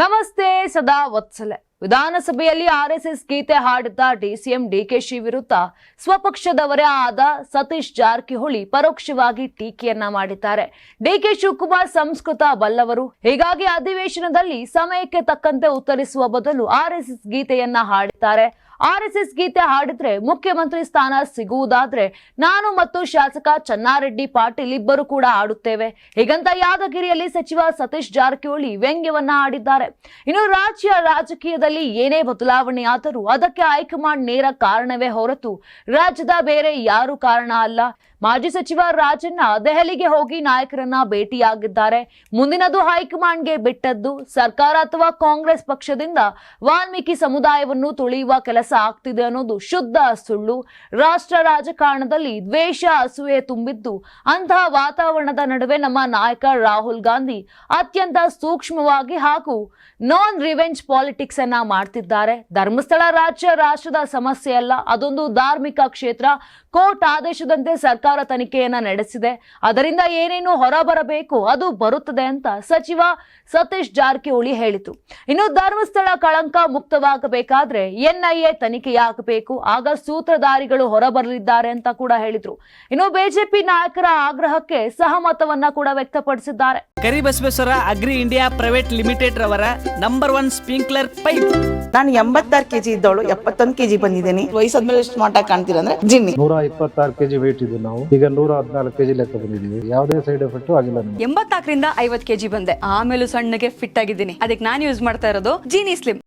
ನಮಸ್ತೆ ಸದಾ ವತ್ಸಲೆ. ವಿಧಾನಸಭೆಯಲ್ಲಿ ಆರ್ಎಸ್ಎಸ್ ಗೀತೆ ಹಾಡಿದ್ದ ಡಿಸಿಎಂ ಡಿಕೆಶಿ ವಿರುದ್ಧ ಸ್ವಪಕ್ಷದವರೇ ಆದ ಸತೀಶ್ ಜಾರಕಿಹೊಳಿ ಪರೋಕ್ಷವಾಗಿ ಟೀಕೆಯನ್ನ ಮಾಡಿದ್ದಾರೆ. ಡಿಕೆ ಶಿವಕುಮಾರ್ ಸಂಸ್ಕೃತ ಬಲ್ಲವರು, ಹೀಗಾಗಿ ಅಧಿವೇಶನದಲ್ಲಿ ಸಮಯಕ್ಕೆ ತಕ್ಕಂತೆ ಉತ್ತರಿಸುವ ಬದಲು ಆರ್ಎಸ್ಎಸ್ ಗೀತೆಯನ್ನ ಹಾಡಿದ್ದಾರೆ. ಆರ್ಎಸ್ಎಸ್ ಗೀತೆ ಹಾಡಿದ್ರೆ ಮುಖ್ಯಮಂತ್ರಿ ಸ್ಥಾನ ಸಿಗುವುದಾದ್ರೆ ನಾನು ಮತ್ತು ಶಾಸಕ ಚನ್ನಾರೆಡ್ಡಿ ಪಾಟೀಲ್ ಇಬ್ಬರು ಕೂಡ ಆಡುತ್ತೇವೆ, ಹೀಗಂತ ಯಾದಗಿರಿಯಲ್ಲಿ ಸಚಿವ ಸತೀಶ್ ಜಾರಕಿಹೊಳಿ ವ್ಯಂಗ್ಯವನ್ನ ಆಡಿದ್ದಾರೆ. ಇನ್ನು ರಾಜ್ಯ ರಾಜಕೀಯದಲ್ಲಿ ಏನೇ ಬದಲಾವಣೆ ಆದರೂ ಅದಕ್ಕೆ ಹೈಕಮಾಂಡ್ ನೇರ ಕಾರಣವೇ ಹೊರತು ರಾಜ್ಯದ ಬೇರೆ ಯಾರು ಕಾರಣ ಅಲ್ಲ. ಮಾಜಿ ಸಚಿವ ರಾಜಣ್ಣ ದೆಹಲಿಗೆ ಹೋಗಿ ನಾಯಕರನ್ನ ಭೇಟಿಯಾಗಿದ್ದಾರೆ. ಮುಂದಿನದು ಹೈಕಮಾಂಡ್ಗೆ ಬಿಟ್ಟದ್ದು. ಸರ್ಕಾರ ಅಥವಾ ಕಾಂಗ್ರೆಸ್ ಪಕ್ಷದಿಂದ ವಾಲ್ಮೀಕಿ ಸಮುದಾಯವನ್ನು ತುಳಿಯುವ ಕೆಲಸ ಆಗ್ತಿದೆ ಅನ್ನೋದು ಶುದ್ಧ ಸುಳ್ಳು. ರಾಷ್ಟ್ರ ರಾಜಕಾರಣದಲ್ಲಿ ದ್ವೇಷ, ಅಸೂಯೆ ತುಂಬಿದ್ದು. ಅಂತಹ ವಾತಾವರಣದ ನಡುವೆ ನಮ್ಮ ನಾಯಕ ರಾಹುಲ್ ಗಾಂಧಿ ಅತ್ಯಂತ ಸೂಕ್ಷ್ಮವಾಗಿ ಹಾಗೂ ನಾನ್ ರಿವೆಂಜ್ ಪಾಲಿಟಿಕ್ಸ್ ಅನ್ನ ಮಾಡ್ತಿದ್ದಾರೆ. ಧರ್ಮಸ್ಥಳ ರಾಜ್ಯ ರಾಷ್ಟ್ರದ ಸಮಸ್ಯೆ ಅಲ್ಲ, ಅದೊಂದು ಧಾರ್ಮಿಕ ಕ್ಷೇತ್ರ. ಕೋರ್ಟ್ ಆದೇಶದಂತೆ ಸರ್ಕಾರ ತನಿಖೆಯನ್ನ ನಡೆಸಿದೆ, ಅದರಿಂದ ಏನೇನು ಹೊರಬರಬೇಕು ಅದು ಬರುತ್ತದೆ ಅಂತ ಸಚಿವ ಸತೀಶ್ ಜಾರಕಿಹೊಳಿ ಹೇಳಿತು. ಇನ್ನು ಧರ್ಮಸ್ಥಳ ಕಳಂಕ ಮುಕ್ತವಾಗಬೇಕಾದ್ರೆ ಎನ್ಐಎ ತನಿಖೆಯಾಗಬೇಕು, ಆಗ ಸೂತ್ರಧಾರಿಗಳು ಹೊರಬರಲಿದ್ದಾರೆ ಅಂತ ಕೂಡ ಹೇಳಿದ್ರು. ಇನ್ನು ಬಿಜೆಪಿ ನಾಯಕರ ಆಗ್ರಹಕ್ಕೆ ಸಹಮತವನ್ನ ಕೂಡ ವ್ಯಕ್ತಪಡಿಸಿದ್ದಾರೆ. Karibasaveshwara agri India private limited ರವರ ನಂಬರ್ 1 ಸ್ಪ್ರಿಂಕ್ಲರ್ ಪೈಪ್. ನಾನು 86 ಕೆಜಿ ಇದ್ದವಳು 71 ಕೆಜಿ ಬಂದಿದ್ದೇನೆ. ವಯಸ್ಸಾದ್ಮೇಲೆ ಸ್ಮಾರ್ಟ್ ಆಗಿ ಕಾಣ್ತೀರಾ ಅಂದ್ರೆ ಜಿನ್ನಿ. 126 ಕೆಜಿ ವೇಟ್ ಇದ್ದು ನಾವು ಈಗ 114 ಕೆಜಿ ಲೆಕ್ಕ ಬಂದಿದ್ದೀವಿ. ಯಾವುದೇ ಸೈಡ್ ಎಫೆಕ್ಟ್ ಆಗಿಲ್ಲ. 84ರಿಂದ 50 ಕೆಜಿ ಬಂದೆ, ಆಮೇಲೆ ಸಣ್ಣಗೆ ಫಿಟ್ ಆಗಿದ್ದೀನಿ. ಅದಕ್ಕೆ ನಾನು ಯೂಸ್ ಮಾಡ್ತಾ ಇರೋದು ಜೀನಿ ಸ್ಲಿಮ್.